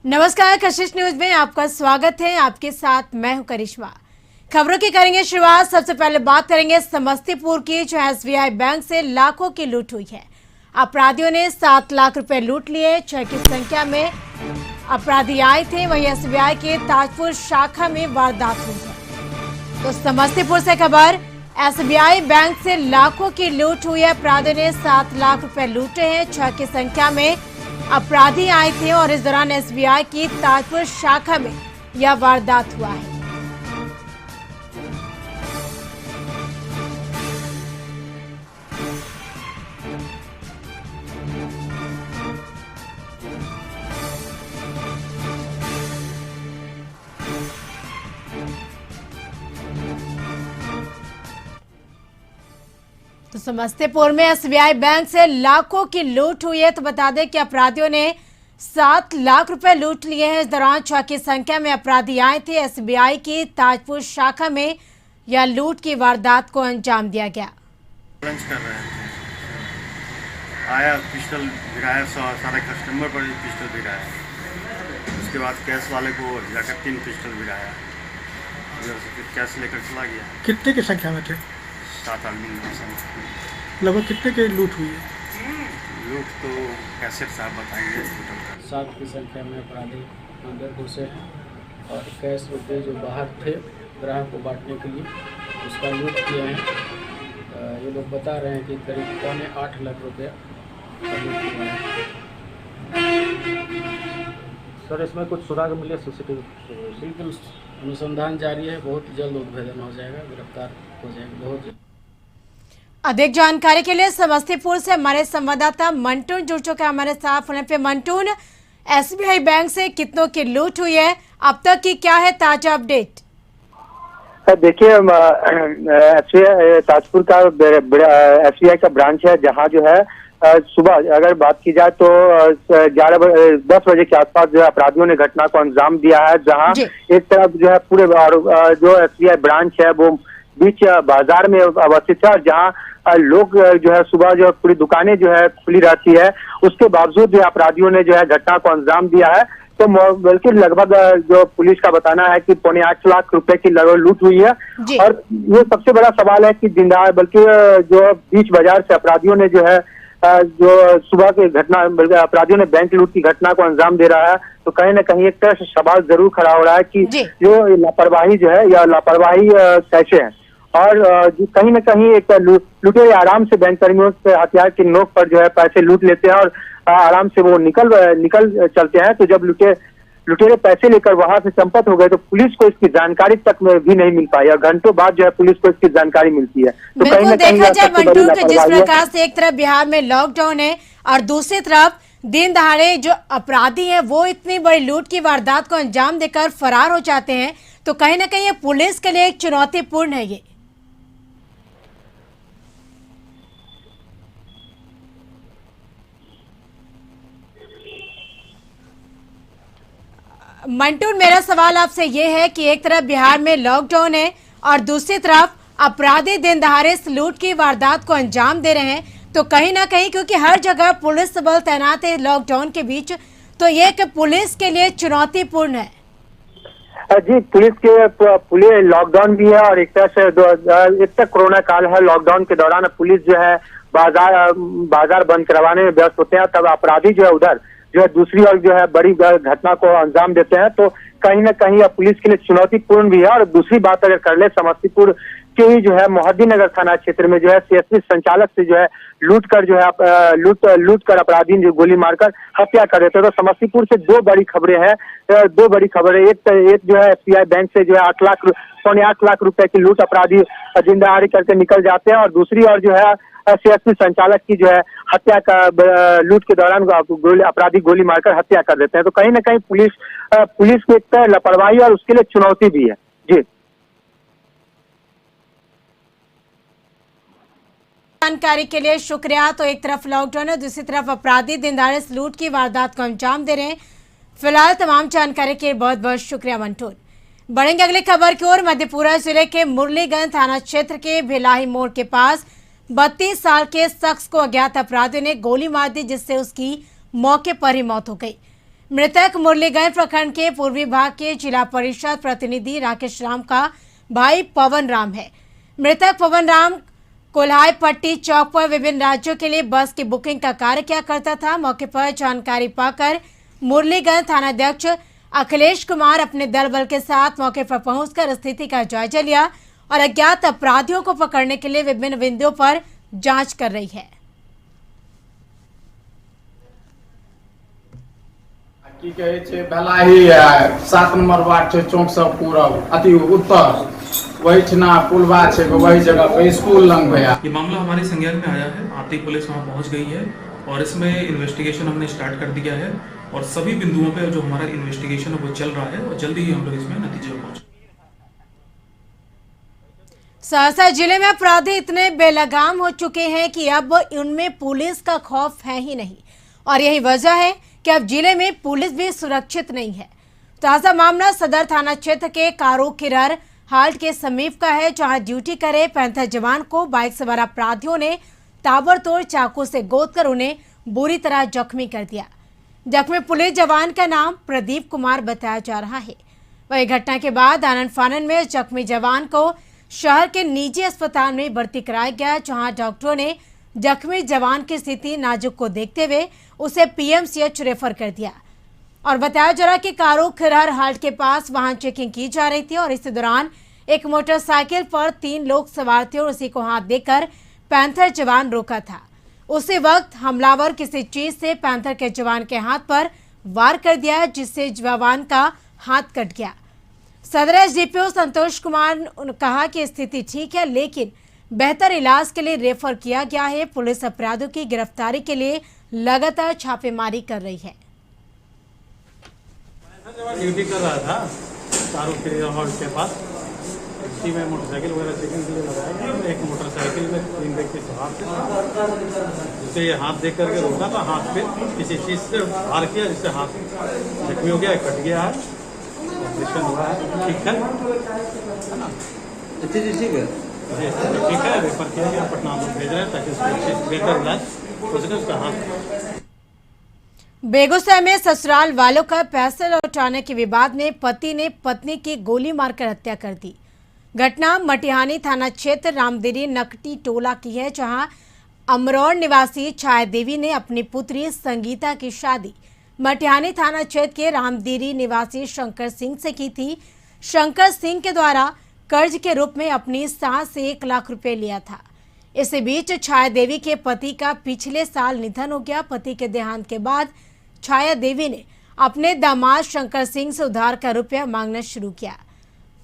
नमस्कार, कशिश न्यूज में आपका स्वागत है। आपके साथ मैं हूं करिश्मा। खबरों की करेंगे शुरुआत। सबसे पहले बात करेंगे समस्तीपुर की, जो एसबीआई बैंक से लाखों की लूट हुई है। अपराधियों ने 7 लाख रुपए लूट लिए। 6 की संख्या में अपराधी आए थे। वहीं एसबीआई के ताजपुर शाखा में वारदात हुई है। तो समस्तीपुर से खबर, एसबीआई बैंक से लाखों की लूट हुई है। अपराधियों ने 7 लाख रुपए लूटे हैं। 6 की संख्या में अपराधी आए थे और इस दौरान एसबीआई की ताजपुर शाखा में यह वारदात हुआ है। तो समस्तीपुर में एसबीआई बैंक से लाखों की लूट हुई है। तो बता दें कि अपराधियों ने 7 लाख रुपए लूट लिए हैं। इस दौरान 6 की संख्या में अपराधी आए थे। एसबीआई की ताजपुर शाखा में यह लूट की वारदात को अंजाम दिया गया। लंच कर रहे हैं, आया पिस्टल गिराया, सारे कस्टमर पर पिस्टल गिराया। उसके बाद कैश वाले को जाकर 3 पिस्टल गिराया। उधर से फिर कैश लेकर चला गया। कितने की संख्या में थे? 7 आदमी की संख्या। लगभग कितने की लूट हुई है? लोग तो कैसे साहब बताएंगे। टोटल 7 की संख्या में अपराधी अंदर घुसे हैं और कैश रुपये जो बाहर थे ग्राहक को बांटने के लिए उसका लूट किए हैं। ये लोग बता रहे हैं कि करीब 8 लाख रुपया का लूट किया है। सर, इसमें कुछ सुराग मिले सीसीटीवी? बिल्कुल अनुसंधान जारी है, बहुत जल्द उद्भेदन हो जाएगा, गिरफ्तार हो जाएगा बहुत जल्द। अधिक जानकारी के लिए समस्तीपुर से हमारे संवाददाता मंटून जुड़ चुके हैं हमारे साथ फोन पे। मंटून, एसबीआई बैंक से कितनों की लूट हुई है, अब तक की क्या है ताजा अपडेट? देखिए, एसबीआई ताजपुर का एसबीआई का ब्रांच है, जहां जो है सुबह अगर बात की जाए तो 10 बजे के आसपास जो है अपराधियों ने घटना को अंजाम दिया है। जहां एक तरफ जो है पूरे जो एसबीआई ब्रांच है वो बीच बाजार में अवस्थित है और जहां लोग जो है सुबह जो पूरी दुकानें जो है खुली रहती है, उसके बावजूद जो अपराधियों ने जो है घटना को अंजाम दिया है। तो बल्कि लगभग जो पुलिस का बताना है कि 8.25 लाख रुपए की लगभग लूट हुई है। और ये सबसे बड़ा सवाल है कि दिनदार बल्कि जो बीच बाजार से अपराधियों ने जो है जो सुबह की घटना अपराधियों ने बैंक लूट की घटना को अंजाम दे रहा है। तो कहीं ना कहीं एक तरह से सवाल जरूर खड़ा हो रहा है कि जो लापरवाही जो है या लापरवाही कैसे है। और कहीं ना कहीं एक लुटेरे आराम से बैंक कर्मियों से हथियार की नोक पर जो है पैसे लूट लेते हैं और आराम से वो निकल चलते हैं। तो जब लुटेरे पैसे लेकर वहां से चंपत हो गए तो पुलिस को इसकी जानकारी तक में भी नहीं मिल पाई और घंटों बाद जो है पुलिस को इसकी जानकारी मिलती है। तो कहीं ना कहीं देखा जाए मंटू कि जिस प्रकार से एक तरफ बिहार में लॉकडाउन है और दूसरी तरफ दिन दहाड़े जो अपराधी हैं वो इतनी बड़ी लूट की वारदात को अंजाम देकर फरार हो जाते हैं, तो कहीं ना कहीं ये पुलिस के लिए एक चुनौतीपूर्ण है। ये मंटून, मेरा सवाल आपसे ये है कि एक तरफ बिहार में लॉकडाउन है और दूसरी तरफ अपराधी दिन दहाड़े इस लूट की वारदात को अंजाम दे रहे हैं, तो कहीं ना कहीं क्योंकि हर जगह पुलिस बल तैनात है लॉकडाउन के बीच, तो ये कि पुलिस के लिए चुनौतीपूर्ण है। जी, पुलिस लॉकडाउन भी है और एक तरह से एक तक कोरोना काल है। लॉकडाउन के दौरान पुलिस जो है बाजार बंद करवाने में व्यस्त होते हैं, तब अपराधी जो है उधर जो है दूसरी ओर जो है बड़ी घटना को अंजाम देते हैं। तो कहीं ना कहीं पुलिस के लिए चुनौतीपूर्ण भी है। और दूसरी बात अगर कर ले, समस्तीपुर के ही जो है मोहद्दीनगर थाना क्षेत्र में जो है सीएसपी संचालक से जो है लूट कर अपराधी जो गोली मारकर हत्या कर देते हैं। तो समस्तीपुर से दो बड़ी खबरें हैं। एक जो है एसबीआई बैंक से जो है 8 लाख रुपए की लूट अपराधी जिंदाहारी करके निकल जाते हैं और दूसरी ओर जो है सीएसपी संचालक की जो है हत्या का लूट के दौरान अपराधी गोली मारकर हत्या कर देते हैं। तो कहीं ना कहीं पुलिस की एक तरह लापरवाही और उसके लिए चुनौती भी है। जी, जानकारी के लिए शुक्रिया। तो एक तरफ लॉकडाउन है, दूसरी तरफ अपराधी दिन दहाड़े इस लूट की वारदात को अंजाम दे रहे हैं। फिलहाल तमाम जानकारी के लिए बहुत बहुत शुक्रिया मंटून। बढ़ेंगे अगली खबर की ओर। मधेपुरा जिले के मुरलीगंज थाना क्षेत्र के भिलाही मोड़ के पास 32 साल के शख्स को अज्ञात अपराधियों ने गोली मार दी, जिससे उसकी मौके पर ही मौत हो गई। मृतक मुरलीगंज प्रखंड के पूर्वी भाग के जिला परिषद प्रतिनिधि राकेश राम का भाई पवन राम है। मृतक पवन राम कोल्हाई पट्टी चौक पर विभिन्न राज्यों के लिए बस की बुकिंग का कार्य किया करता था। मौके पर जानकारी पाकर मुरलीगंज थानाध्यक्ष अखिलेश कुमार अपने दल बल के साथ मौके पर पहुंचकर स्थिति का जायजा लिया और अज्ञात अपराधियों को पकड़ने के लिए विभिन्न बिंदुओं पर जांच कर रही है। की कहे छै भलाई 7 नंबर वार्ड छै चौक से पूरब अति उत्तर वही ठना पुलवा छै वही जगह पे स्कूल लंग भैया। ये मामला हमारे संज्ञान में आया है, आती पुलिस वहां पहुंच गई है और इसमें इन्वेस्टिगेशन हमने स्टार्ट कर दिया है और सभी बिंदुओं पे जो हमारा इन्वेस्टिगेशन है वो चल रहा है और जल्दी ही हम लोग इसमें नतीजे पर पहुंचे। सहरसा जिले में अपराधी इतने बेलगाम हो चुके हैं कि अब उनमें पुलिस का खौफ है ही नहीं और यही वजह है कि अब जिले में पुलिस भी सुरक्षित नहीं है। ताजा मामला सदर थाना क्षेत्र के कारो किरर हाल्ट के समीप का है, जहां ड्यूटी करे पैंथर जवान को बाइक सवार अपराधियों ने ताबड़तोड़ चाकू से गोदकर उन्हें बुरी तरह जख्मी कर दिया। जख्मी पुलिस जवान का नाम प्रदीप कुमार बताया जा रहा है। वही घटना के बाद आनन फानन में जख्मी जवान को शहर के निजी अस्पताल में भर्ती कराया गया, जहां डॉक्टरों ने जख्मी जवान की स्थिति नाजुक को देखते हुए उसे पीएमसीएच रेफर कर दिया और बताया जा रहा कि कारो खिरहर हाल्ट के पास वाहन चेकिंग की जा रही थी और इसी दौरान एक मोटरसाइकिल पर 3 लोग सवार थे और उसी को हाथ देकर पैंथर जवान रोका था। उसी वक्त हमलावर किसी चीज से पैंथर के जवान के हाथ पर वार कर दिया, जिससे जवान का हाथ कट गया। सदर एसडीपीओ संतोष कुमार ने कहा कि स्थिति ठीक है, लेकिन बेहतर इलाज के लिए रेफर किया गया है। पुलिस अपराधियों की गिरफ्तारी के लिए लगातार छापेमारी कर रही है। ड्यूटी कर रहा था कारो किरर हॉल के पास, उसी में मोटरसाइकिल वगैरह चेकिंग के लिए लगाया गया और एक मोटरसाइकिल में 3 व्यक्ति सवार थे, उसे ये हाथ देख करके रोका था, हाथ पे किसी चीज़ से वार किया जिससे हाथ जख्मी हो गया, कट गया है, ऑपरेशन हुआ है, ठीक है ना? ठीक है जी ठीक है, रेफर किया गया, पटना में भेज रहे हैं ताकि उसको बेहतर इलाज हो सके। उसका हाथ बेगूसराय में ससुराल वालों का पैसे लौटाने के विवाद में पति ने पत्नी की गोली मारकर हत्या कर दी। घटना मटिहानी थाना क्षेत्र रामदेरी नकटी टोला की है, जहां अमरौर निवासी छाया देवी ने अपनी पुत्री संगीता की शादी मटिहानी थाना क्षेत्र के रामदेरी निवासी शंकर सिंह से की थी। शंकर सिंह के द्वारा कर्ज के रूप में अपनी सास से 1 लाख रुपए लिया था। इसी बीच छाया देवी के पति का पिछले साल निधन हो गया। पति के देहांत के बाद छाया देवी ने अपने दामाद शंकर सिंह से उधार का रुपया मांगना शुरू किया।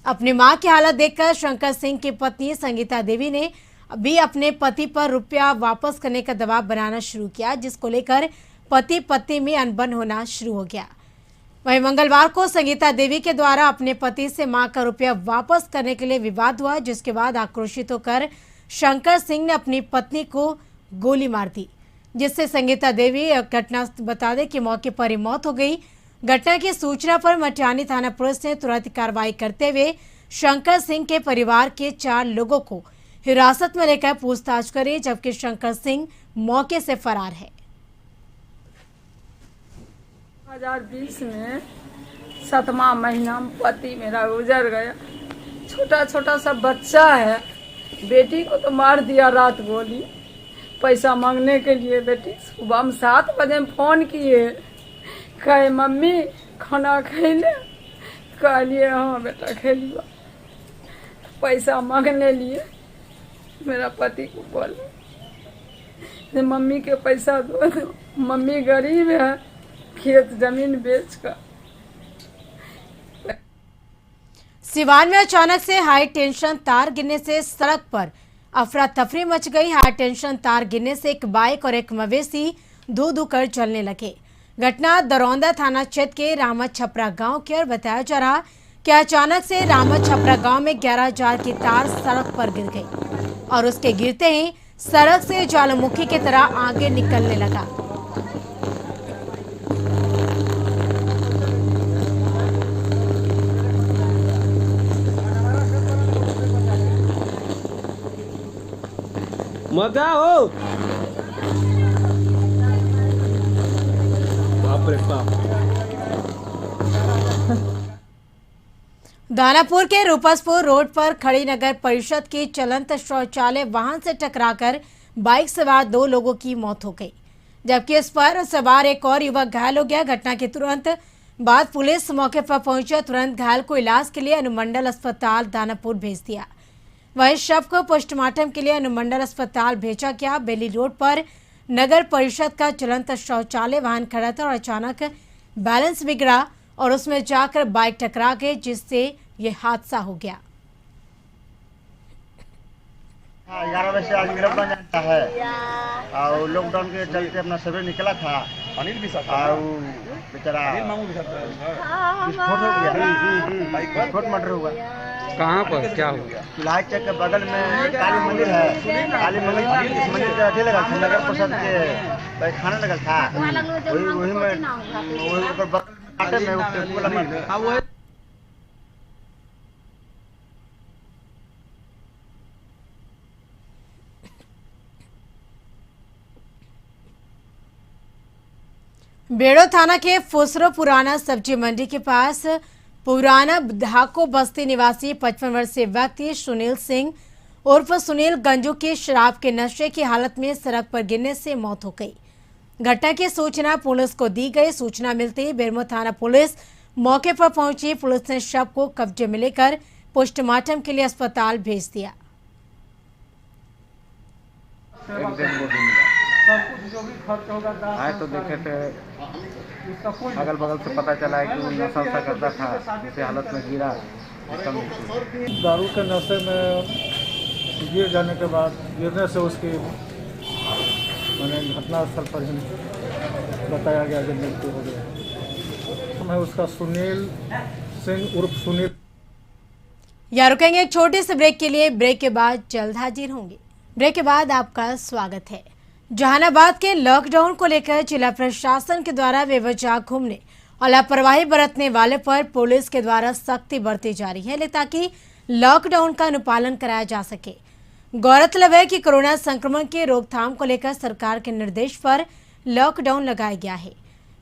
अपनी मां की हालत देखकर शंकर सिंह की पत्नी संगीता देवी ने भी अपने पति पर रुपया वापस करने का दबाव बनाना शुरू किया, जिसको लेकर पति पत्नी में अनबन होना शुरू हो गया। वहीं मंगलवार को संगीता देवी के द्वारा अपने पति से मां का रुपया वापस करने के लिए विवाद हुआ, जिसके बाद आक्रोशित होकर शंकर सिंह ने अपनी पत्नी को गोली मार दी, जिससे संगीता देवी घटना बता दें कि मौके पर ही मौत हो गई। घटना की सूचना पर मटिहानी थाना पुलिस ने तुरंत कार्रवाई करते हुए शंकर सिंह के परिवार के 4 लोगों को हिरासत में लेकर पूछताछ करी, जबकि शंकर सिंह मौके से फरार है। 2020 में 7वां महीना में पति मेरा गुजर गया। छोटा छोटा सा बच्चा है, बेटी को तो मार दिया रात गोली। पैसा मांगने के लिए बेटी सुबह में 7 बजे में फोन किए, कहे मम्मी खाना खैले, कहलिए हाँ बेटा खेलिए। पैसा मांगने लिए मेरा पति को बोले मम्मी के पैसा दो, मम्मी गरीब है, खेत जमीन बेच कर। सिवान में अचानक से हाई टेंशन तार गिरने से सड़क पर अफरा तफरी मच गई। हाई टेंशन तार गिरने से एक बाइक और एक मवेशी धू धू कर चलने लगे। घटना दरौंदा थाना क्षेत्र के रामत छपरा गांव की ओर बताया जा रहा कि अचानक से रामत छपरा गांव में 11,000 की तार सड़क पर गिर गई और उसके गिरते ही सड़क से ज्वालामुखी की तरह आगे निकलने लगा। मजा हो बाप रे बाप। दानापुर के रूपसपुर रोड पर खड़ी नगर परिषद की चलंत शौचालय वाहन से टकराकर बाइक सवार 2 लोगों की मौत हो गई, जबकि इस पर सवार एक और युवक घायल हो गया। घटना के तुरंत बाद पुलिस मौके पर पहुंची, तुरंत घायल को इलाज के लिए अनुमंडल अस्पताल दानापुर भेज दिया। वहीं शव को पोस्टमार्टम के लिए अनुमंडल अस्पताल भेजा गया। बेली रोड पर नगर परिषद का चलंत शौचालय वाहन खड़ा था और अचानक बैलेंस बिगड़ा और उसमें जाकर बाइक टकरा गई, जिससे ये हादसा हो गया। 11 बजे से आज मेरा बन जाता है और लॉकडाउन के चलते अपना सवेरे निकला था। अनिल भी साथ और बेचारा विस्फोट हो गया, विस्फोट मर्डर हुआ। कहाँ पर क्या हुआ? लाइट चौक के बगल में काली मंदिर है, काली मंदिर इस मंदिर के अथी लगा था, नगर परिषद के खाना लगा था, वही में बाटे में उसके बेड़ो थाना के फुसरो पुराना सब्जी मंडी के पास पुराना धाको बस्ती निवासी 55 वर्षीय व्यक्ति सुनील सिंह उर्फ सुनील गंजू की शराब के नशे की हालत में सड़क पर गिरने से मौत हो गई। घटना की सूचना पुलिस को दी गई। सूचना मिलते ही बेरमो थाना पुलिस मौके पर पहुंची। पुलिस ने शव को कब्जे में लेकर पोस्टमार्टम के लिए अस्पताल भेज दिया। आए तो देखे थे, अगल बगल से पता चला है कि वो नशा सा करता था, जिससे हालत में गिरा। दारू के नशे में गिर जाने के बाद गिरने से उसकी मैंने घटनास्थल पर ही बताया गया कि मृत्यु हो गया। मैं उसका सुनील सिंह उर्फ सुनील। यहाँ रुकेंगे एक छोटे से ब्रेक के लिए। ब्रेक के बाद जल्द हाजिर होंगे। ब्रेक के बाद आपका स्वागत है। जहानाबाद के लॉकडाउन को लेकर जिला प्रशासन के द्वारा बेवजह घूमने और लापरवाही बरतने वाले पर पुलिस के द्वारा सख्ती बरती जा रही है, ताकि लॉकडाउन का अनुपालन कराया जा सके। गौरतलब है कि कोरोना संक्रमण के रोकथाम को लेकर सरकार के निर्देश पर लॉकडाउन लगाया गया है।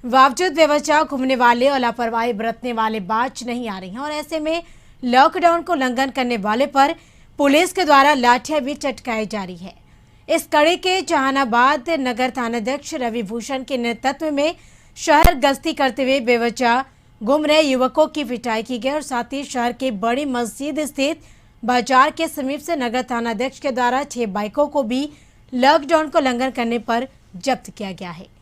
बावजूद बेवजह घूमने वाले और लापरवाही बरतने वाले बाज नहीं आ रही हैं और ऐसे में लॉकडाउन को उल्लंघन करने वाले पर पुलिस के द्वारा लाठियां भी चटकाई जा रही है। इस कड़ी के जहानाबाद नगर थानाध्यक्ष रवि भूषण के नेतृत्व में शहर गश्ती करते हुए बेवजह घूम रहे युवकों की पिटाई की गई और साथ ही शहर के बड़ी मस्जिद स्थित बाजार के समीप से नगर थानाध्यक्ष के द्वारा 6 बाइकों को भी लॉकडाउन को उल्लंघन करने पर जब्त किया गया है।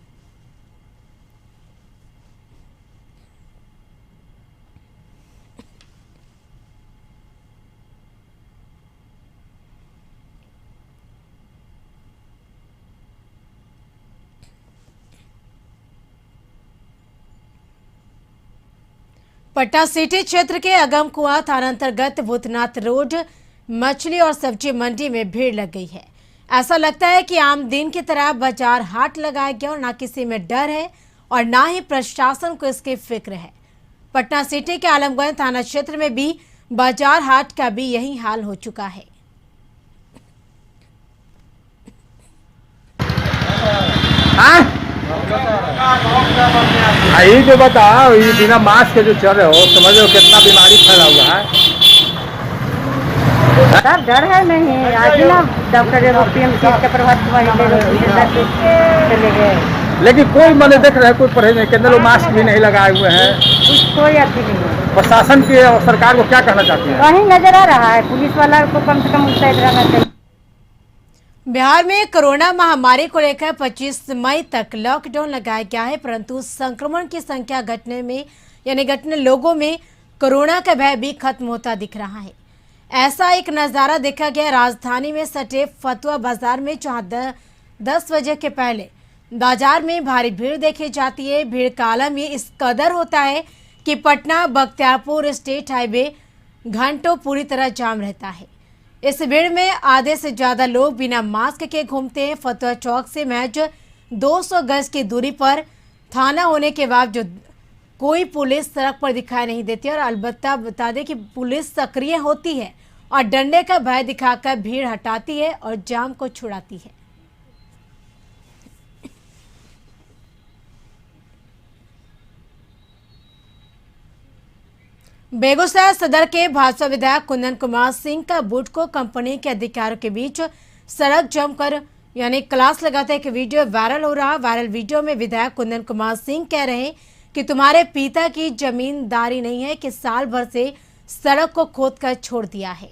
पटना सिटी क्षेत्र के अगम कुआं थाना अंतर्गत भूतनाथ रोड मछली और सब्जी मंडी में भीड़ लग गई है। ऐसा लगता है कि आम दिन की तरह बाजार हाट लगाया गया और ना किसी में डर है और ना ही प्रशासन को इसकी फिक्र है। पटना सिटी के आलमगंज थाना क्षेत्र में भी बाजार हाट का भी यही हाल हो चुका है। यही जो बताओ, ये बिना मास्क के जो चल रहे हो, समझ रहे हो कितना बीमारी फैला हुआ है। सर डर है नहीं, आज ना डॉक्टर PMC के प्रभात चले गए, लेकिन कोई मैंने देख रहे हैं कोई परहेज नहीं, कितने लोग मास्क भी नहीं लगाए हुए हैं। कोई अथी नहीं। प्रशासन की और सरकार को क्या कहना चाहती है? वहीं नजर आ रहा है, पुलिस वाला को कम से कम मुस्तैद रहना चाहिए। बिहार में कोरोना महामारी को लेकर 25 मई तक लॉकडाउन लगाया गया है, परंतु संक्रमण की संख्या घटने लोगों में कोरोना का भय भी खत्म होता दिख रहा है। ऐसा एक नज़ारा देखा गया राजधानी में सटे फतुहा बाजार में, जहां 10 बजे के पहले बाजार में भारी भीड़ देखी जाती है। भीड़ का आलम ये इस कदर होता है कि पटना बख्तियारपुर स्टेट हाईवे घंटों पूरी तरह जाम रहता है। इस भीड़ में आधे से ज्यादा लोग बिना मास्क के घूमते हैं। फतुहा चौक से महज 200 गज की दूरी पर थाना होने के बावजूद कोई पुलिस सड़क पर दिखाई नहीं देती और अलबत्ता बता दें कि पुलिस सक्रिय होती है और डंडे का भय दिखाकर भीड़ हटाती है और जाम को छुड़ाती है। बेगूसराय सदर के भाजपा विधायक कुंदन कुमार सिंह का बुडको कंपनी के अधिकारियों के बीच सड़क जमकर यानी क्लास लगाते एक वीडियो वायरल हो रहा। वायरल वीडियो में विधायक कुंदन कुमार सिंह कह रहे हैं कि तुम्हारे पिता की जमींदारी नहीं है कि साल भर से सड़क को खोद कर छोड़ दिया है।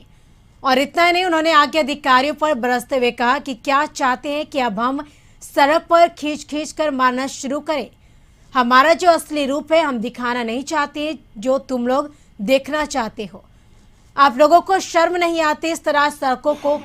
और इतना ही नहीं, उन्होंने आगे अधिकारियों पर बरसते हुए कहा कि क्या चाहते हैं कि अब हम सड़क पर खींच खींच कर मारना शुरू करें। हमारा जो असली रूप है हम दिखाना नहीं चाहते जो तुम लोग देखना चाहते हो। आप लोगों को शर्म नहीं आती, इस तरह सड़कों को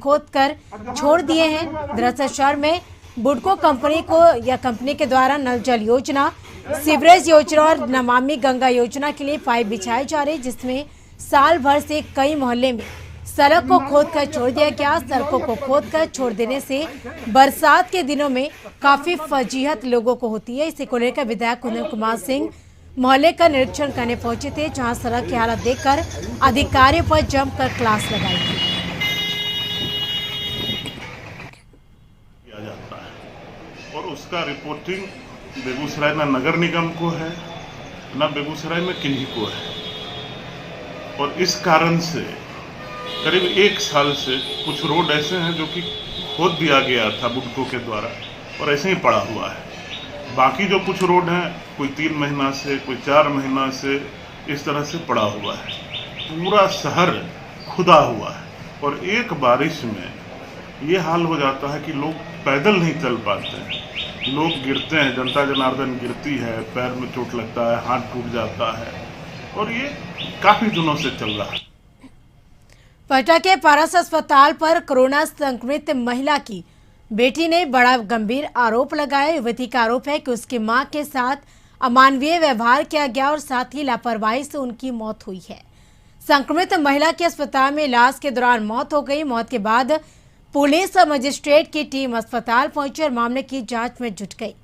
खोद कर छोड़ दिए हैं। दरअसल शहर में बुडको कंपनी को या कंपनी के द्वारा नल जल योजना, सीवरेज योजना और नमामि गंगा योजना के लिए पाइप बिछाई जा रही, जिसमें साल भर से कई मोहल्ले में सड़क को खोद कर छोड़ दिया गया। सड़कों को खोद कर छोड़ देने से बरसात के दिनों में काफी फजीहत लोगों को होती है। इसी को लेकर विधायक कुंदन कुमार सिंह मोहल्ले का निरीक्षण करने पहुंचे थे, जहां सड़क की हालत देखकर अधिकारियों पर जमकर क्लास लगाई थी। किया जाता है और उसका रिपोर्टिंग बेगूसराय ना नगर निगम को है ना बेगूसराय में किन्हीं को है। और इस कारण से करीब 1 साल से कुछ रोड ऐसे हैं जो कि खोद दिया गया था बुडको के द्वारा और ऐसे ही पड़ा हुआ है। बाकी जो कुछ रोड हैं कोई 3 महीना से, कोई 4 महीना से इस तरह से पड़ा हुआ है। पूरा शहर खुदा हुआ है और एक बारिश में ये हाल हो जाता है कि लोग पैदल नहीं चल पाते हैं, लोग गिरते हैं, जनता जनार्दन गिरती है, पैर में चोट लगता है, हाथ टूट जाता है और ये काफी दिनों से चल रहा है। पटना के पारस अस्पताल पर कोरोना संक्रमित महिला की बेटी ने बड़ा गंभीर आरोप लगाया। युवती का आरोप है कि उसकी मां के साथ अमानवीय व्यवहार किया गया और साथ ही लापरवाही से उनकी मौत हुई है। संक्रमित महिला की अस्पताल में इलाज के दौरान मौत हो गई। मौत के बाद पुलिस और मजिस्ट्रेट की टीम अस्पताल पहुंची और मामले की जांच में जुट गई।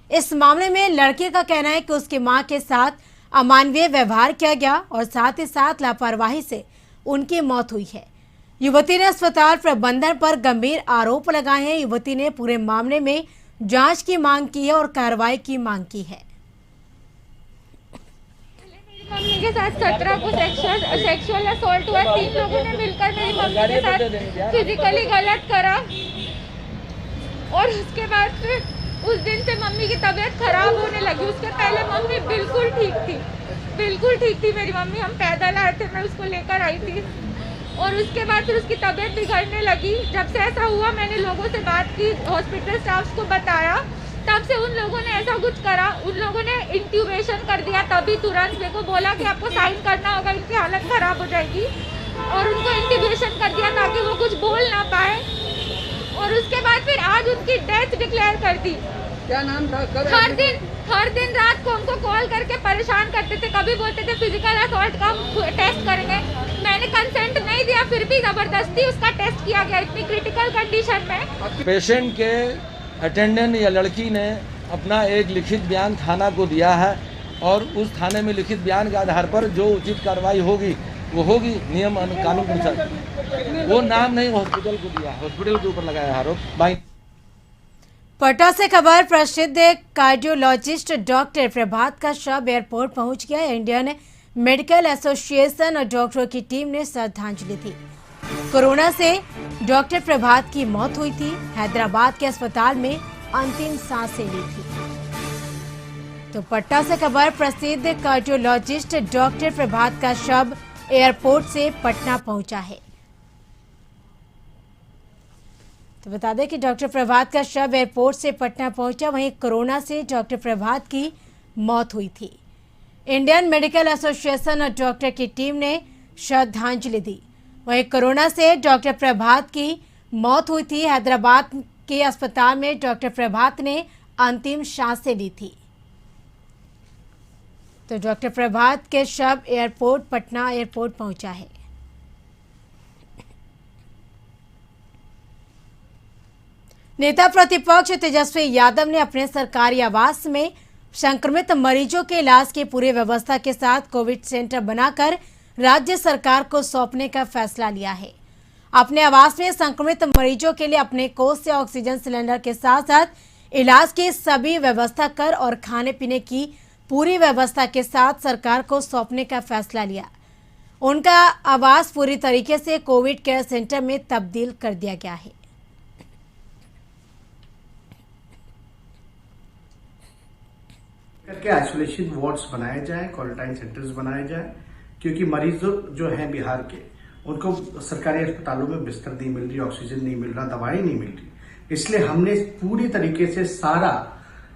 इस मामले में लड़के का कहना है कि उसकी मां के साथ अमानवीय व्यवहार किया गया और साथ ही साथ लापरवाही से उनकी मौत हुई है। युवती ने अस्पताल प्रबंधन पर गंभीर आरोप लगाए हैं। युवती ने पूरे मामले में जांच की मांग की है और कार्रवाई की मांग की है। मेरी मम्मी के साथ 17 को सेक्सुअल असॉल्ट हुआ। 3 लोगों ने मिलकर मेरी मम्मी के साथ फिजिकली गलत करा और उसके बाद फिर उस दिन से मम्मी की तबीयत खराब होने लगी। उसके पहले मम्मी बिल्कुल ठीक थी मेरी मम्मी। हम पैदल आए थे, मैं उसको लेकर आई थी और उसके बाद फिर उसकी तबीयत बिगड़ने लगी। जब से ऐसा हुआ मैंने लोगों से बात की, हॉस्पिटल स्टाफ को बताया, तब से उन लोगों ने ऐसा कुछ करा। उन लोगों ने इंट्यूबेशन कर दिया, तभी तुरंत मेरे को बोला कि आपको साइन करना होगा, इनकी हालत खराब हो जाएगी और उनको इंट्यूबेशन कर दिया ताकि वो कुछ बोल ना पाए। और उसके बाद फिर आज उनकी डेथ डिक्लेयर कर दी। क्या नाम था? हर दिन रात को हमको कॉल करके परेशान करते थे। कभी बोलते थे फिजिकल असॉल्ट का टेस्ट करेंगे। मैंने कंसेंट नहीं दिया, फिर भी जबरदस्ती उसका टेस्ट किया गया इतनी क्रिटिकल कंडीशन में। पेशेंट के अटेंडेंट या लड़की ने अपना एक लिखित बयान थाना को दिया है और उस थाने में लिखित बयान के आधार पर जो उचित कार्रवाई होगी वो होगी नियम कानून के अनुसार। वो नाम नहीं हॉस्पिटल को दिया, हॉस्पिटल के ऊपर लगाया आरोप। पटना से खबर, प्रसिद्ध कार्डियोलॉजिस्ट डॉक्टर प्रभात का शव एयरपोर्ट पहुंच गया। इंडियन मेडिकल एसोसिएशन और डॉक्टरों की टीम ने श्रद्धांजलि दी। कोरोना से डॉक्टर प्रभात की मौत हुई थी। हैदराबाद के अस्पताल में अंतिम सांसें ली थी। तो पटना से खबर, प्रसिद्ध कार्डियोलॉजिस्ट डॉक्टर प्रभात का शव एयरपोर्ट से पटना पहुंचा है। तो बता दें कि डॉक्टर प्रभात का शव एयरपोर्ट से पटना पहुंचा। वहीं कोरोना से डॉक्टर प्रभात की मौत हुई थी। इंडियन मेडिकल एसोसिएशन और डॉक्टर की टीम ने श्रद्धांजलि दी। वहीं कोरोना से डॉक्टर प्रभात की मौत हुई थी। हैदराबाद के अस्पताल में डॉक्टर प्रभात ने अंतिम सांसें ली थी। तो डॉक्टर प्रभात के शव एयरपोर्ट पटना एयरपोर्ट पहुंचा है। नेता प्रतिपक्ष तेजस्वी यादव ने अपने सरकारी आवास में संक्रमित मरीजों के इलाज की पूरी व्यवस्था के साथ कोविड सेंटर बनाकर राज्य सरकार को सौंपने का फैसला लिया है। अपने आवास में संक्रमित मरीजों के लिए अपने कोष से ऑक्सीजन सिलेंडर के साथ साथ इलाज की सभी व्यवस्था कर और खाने पीने की पूरी व्यवस्था के साथ सरकार को सौंपने का फैसला लिया। उनका आवास पूरी तरीके से कोविड केयर सेंटर में तब्दील कर दिया गया है। करके आइसोलेशन वार्ड्स बनाए जाए, क्वारंटाइन सेंटर्स बनाए जाए, क्योंकि मरीज जो हैं बिहार के, उनको सरकारी अस्पतालों में बिस्तर नहीं मिल रही, ऑक्सीजन नहीं मिल रहा, दवाएं नहीं मिल रही। इसलिए हमने पूरी तरीके से सारा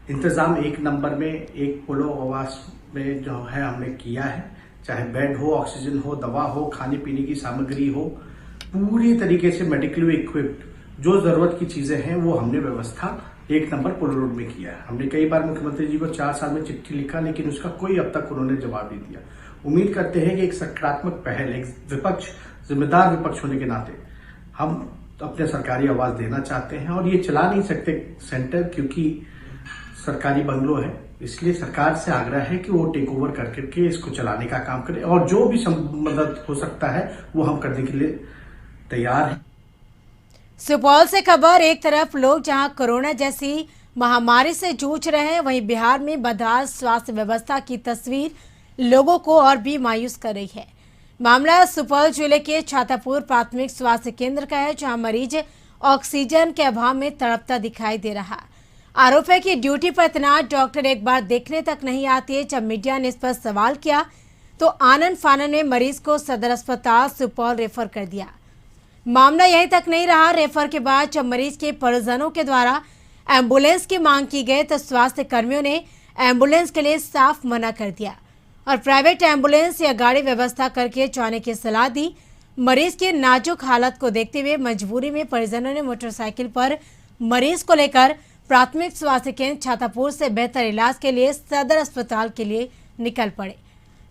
इंतजाम एक नंबर में, एक पोलो आवास में जो है हमने किया है। चाहे बेड हो, ऑक्सीजन हो, दवा हो, खाने पीने की सामग्री हो, पूरी तरीके से मेडिकली इक्विप्ड जो जरूरत की चीजें हैं वो हमने व्यवस्था एक नंबर पोलो रोड में किया है। हमने कई बार मुख्यमंत्री जी को 4 साल में चिट्ठी लिखा, लेकिन उसका कोई अब तक उन्होंने जवाब नहीं दिया। उम्मीद करते हैं कि एक सकारात्मक पहल, एक विपक्ष, जिम्मेदार विपक्ष होने के नाते हम अपने सरकारी आवाज देना चाहते हैं। और ये चला नहीं सकते सेंटर, क्योंकि सरकारी बंगलो है, इसलिए सरकार से आग्रह है कि वो टेक ओवर करके इसको चलाने का काम करे, और जो भी मदद हो सकता है वो हम करने के लिए तैयार हैं। सुपौल से खबर। एक तरफ लोग जहां कोरोना जैसी महामारी से जूझ रहे हैं, वहीं बिहार में बदहाल स्वास्थ्य व्यवस्था की तस्वीर लोगों को और भी मायूस कर रही है। मामला सुपौल जिले के छातापुर प्राथमिक स्वास्थ्य केंद्र का है, जहां मरीज ऑक्सीजन के अभाव में तड़पता दिखाई दे रहा। आरोप है कि ड्यूटी पर तैनात डॉक्टर एक बार देखने तक नहीं आते। जब मीडिया ने इस पर सवाल किया तो आनन फानन में मरीज को सदर अस्पताल सुपौल रेफर कर दिया। मामला यहीं तक नहीं रहा। रेफर के बाद जब मरीज के परिजनों के द्वारा एम्बुलेंस की मांग की गई तो स्वास्थ्य कर्मियों ने एम्बुलेंस के लिए साफ मना कर दिया और प्राइवेट एम्बुलेंस या गाड़ी व्यवस्था करके जाने की सलाह दी। मरीज की नाजुक हालत को देखते हुए मजबूरी में परिजनों ने मोटरसाइकिल पर मरीज को लेकर प्राथमिक स्वास्थ्य केंद्र छातापुर से बेहतर इलाज के लिए सदर अस्पताल के लिए निकल पड़े।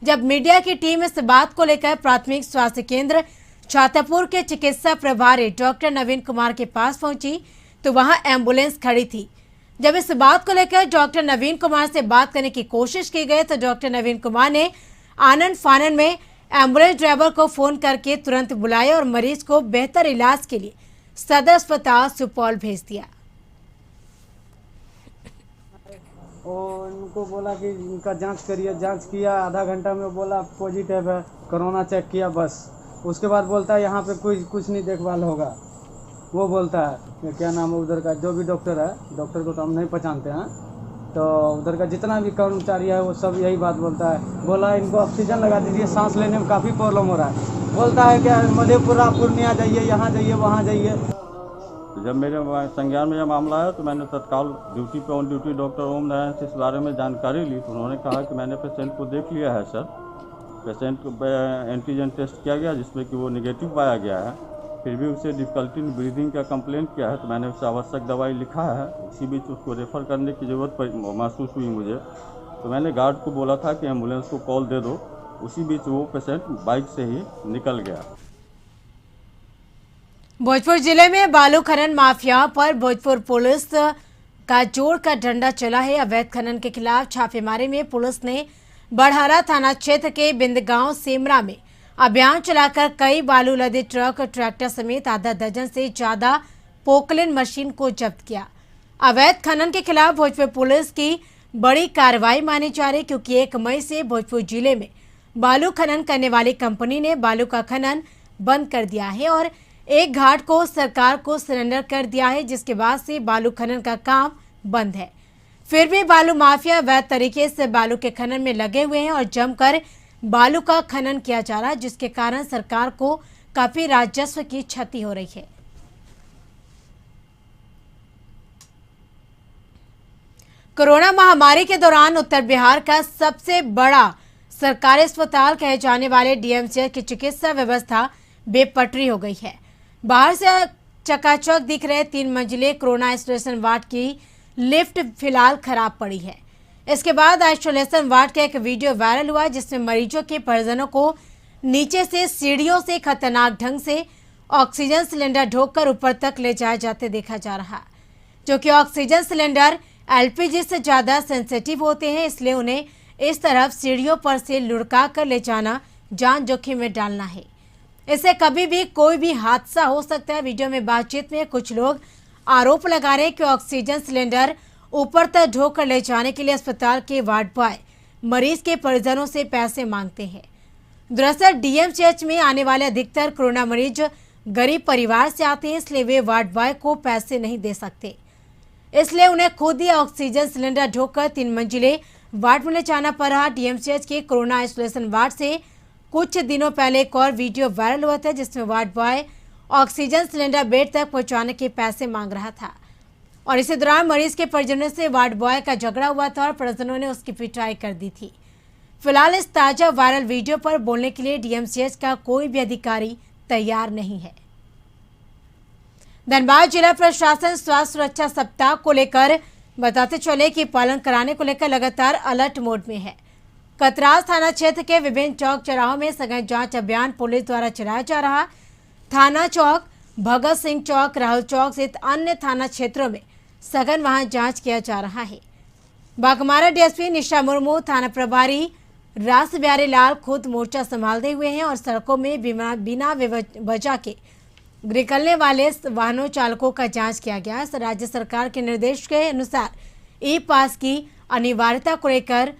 जब मीडिया की टीम इस बात को लेकर प्राथमिक स्वास्थ्य केंद्र छातापुर के चिकित्सा प्रभारी डॉक्टर नवीन कुमार के पास पहुंची तो वहां एम्बुलेंस खड़ी थी। जब इस बात को लेकर डॉक्टर नवीन कुमार से बात करने की कोशिश की गई तो डॉक्टर नवीन कुमार ने आनंद फानन में एम्बुलेंस ड्राइवर को फोन करके तुरंत बुलाया और मरीज को बेहतर इलाज के लिए सदर अस्पताल सुपौल भेज दिया। और उनको बोला कि इनका जांच करिए। जांच किया, आधा घंटा में बोला पॉजिटिव है, कोरोना चेक किया, बस। उसके बाद बोलता है यहाँ पे कुछ नहीं देखभाल होगा। वो बोलता है क्या नाम है उधर का जो भी डॉक्टर है, डॉक्टर को तो हम नहीं पहचानते हैं, तो उधर का जितना भी कर्मचारी है वो सब यही बात बोलता है। बोला इनको ऑक्सीजन लगा दीजिए, सांस लेने में काफ़ी प्रॉब्लम हो रहा है। बोलता है क्या मधेपुरा पूर्णिया जाइए, यहाँ जाइए, वहाँ जाइए। जब मेरे संज्ञान में यह मामला आया तो मैंने तत्काल ड्यूटी पे ऑन ड्यूटी डॉक्टर ओम नारायण से इस बारे में जानकारी ली। तो उन्होंने कहा कि मैंने पेशेंट को देख लिया है सर, पेशेंट को एंटीजन टेस्ट किया गया जिसमें कि वो निगेटिव पाया गया है, फिर भी उसे डिफिकल्टी इन ब्रीदिंग का कंप्लेंट किया है। तो मैंने उसे आवश्यक दवाई लिखा है। इसी बीच उसको रेफ़र करने की ज़रूरत महसूस हुई मुझे, तो मैंने गार्ड को बोला था कि एम्बुलेंस को कॉल दे दो। उसी बीच वो पेशेंट बाइक से ही निकल गया। भोजपुर जिले में बालू खनन माफिया पर भोजपुर पुलिस का जोर का डंडा चला है। अवैध खनन के खिलाफ छापेमारी में पुलिस ने बड़हरा थाना क्षेत्र के बिंदगांव सेमरा में अभियान चलाकर कई बालू लदे ट्रक और ट्रैक्टर समेत आधा दर्जन से ज्यादा पोकलिन मशीन को जब्त किया। अवैध खनन के खिलाफ भोजपुर पुलिस की बड़ी कार्रवाई मानी जा रही, क्योंकि 1 मई से भोजपुर जिले में बालू खनन करने वाली कंपनी ने बालू का खनन बंद कर दिया है और एक घाट को सरकार को सरेंडर कर दिया है, जिसके बाद से बालू खनन का काम बंद है। फिर भी बालू माफिया अवैध तरीके से बालू के खनन में लगे हुए हैं और जमकर बालू का खनन किया जा रहा है, जिसके कारण सरकार को काफी राजस्व की क्षति हो रही है। कोरोना महामारी के दौरान उत्तर बिहार का सबसे बड़ा सरकारी अस्पताल कहे जाने वाले डीएमसीएच की चिकित्सा व्यवस्था बेपटरी हो गई है। बाहर से चकाचक दिख रहे 3 मंजिले कोरोना आइसोलेशन वार्ड की लिफ्ट फिलहाल खराब पड़ी है। इसके बाद आइसोलेशन वार्ड का एक वीडियो वायरल हुआ, जिसमें मरीजों के परिजनों को नीचे से सीढ़ियों से खतरनाक ढंग से ऑक्सीजन सिलेंडर ढोकर ऊपर तक ले जाए जाते देखा जा रहा। जो कि ऑक्सीजन सिलेंडर एलपीजी से ज्यादा सेंसिटिव होते हैं, इसलिए उन्हें इस तरफ सीढ़ियों पर से लुढ़का कर ले जाना जान जोखिम में डालना है। इससे कभी भी कोई भी हादसा हो सकता है। वीडियो में बातचीत में कुछ लोग आरोप लगा रहे हैं कि ऑक्सीजन सिलेंडर ऊपर तक ढोकर ले जाने के लिए अस्पताल के वार्ड बॉय मरीज के परिजनों से पैसे मांगते हैं। दरअसल डीएमसीएच में आने वाले अधिकतर कोरोना मरीज गरीब परिवार से आते हैं, इसलिए वे वार्ड बॉय को पैसे नहीं दे सकते। इसलिए उन्हें खुद ही ऑक्सीजन सिलेंडर ढोकर 3 मंजिले वार्ड में ले जाना पड़ा। डीएमसीएच के कोरोना आइसोलेशन वार्ड से कुछ दिनों पहले एक और वीडियो वायरल हुआ था, जिसमें ward boy oxygen cylinder bed तक पहुंचाने के पैसे मांग रहा था और इसी दौरान मरीज के परिजनों से वार्ड बॉय का झगड़ा हुआ था और परिजनों ने उसकी पिटाई कर दी थी। फिलहाल इस ताजा वायरल वीडियो पर बोलने के लिए डीएमसीएच का कोई भी अधिकारी तैयार नहीं है। धनबाद जिला प्रशासन स्वास्थ्य सुरक्षा सप्ताह को लेकर बताते चले कि पालन कराने को लेकर लगातार अलर्ट मोड में है। कतरास थाना क्षेत्र के विभिन्न चौक चौराहों में सघन जांच अभियान पुलिस द्वारा चलाया जा रहा। थाना चौक, भगत सिंह चौक, राहुल चौक सहित अन्य थाना क्षेत्रों में सघन वाहन जांच किया जा रहा है। बाघमारा डीएसपी निशा मुर्मू, थाना प्रभारी रास बिहारी लाल खुद मोर्चा संभालते हुए हैं और सड़कों में बिना वजह के निकलने वाले वाहनों चालकों का जांच किया गया। राज्य सरकार के निर्देश के अनुसार ई पास की अनिवार्यता को लेकर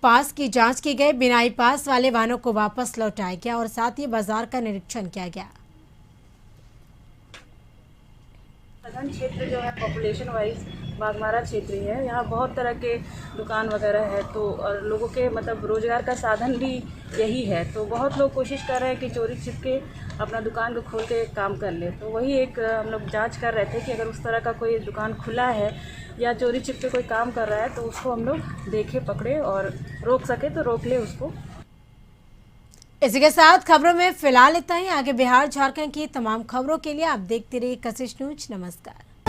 पास की जांच की गई। बिना ई पास वाले वाहनों को वापस लौटाया गया और साथ ही बाजार का निरीक्षण किया गया। सघन क्षेत्र जो है पॉपुलेशन वाइज बाघमारा क्षेत्र ही है। यहाँ बहुत तरह के दुकान वगैरह है, तो और लोगों के मतलब रोजगार का साधन भी यही है। तो बहुत लोग कोशिश कर रहे हैं कि चोरी छिपके अपना दुकान को खोल के काम कर ले। तो वही एक हम लोग जांच कर रहे थे कि अगर उस तरह का कोई दुकान खुला है या चोरी छिपके कोई काम कर रहा है तो उसको हम लोग देखे, पकड़े और रोक सके तो रोक ले उसको। इसी के साथ खबरों में फिलहाल इतना ही। आगे बिहार झारखंड की तमाम खबरों के लिए आप देखते रहिए कशिश न्यूज। नमस्कार।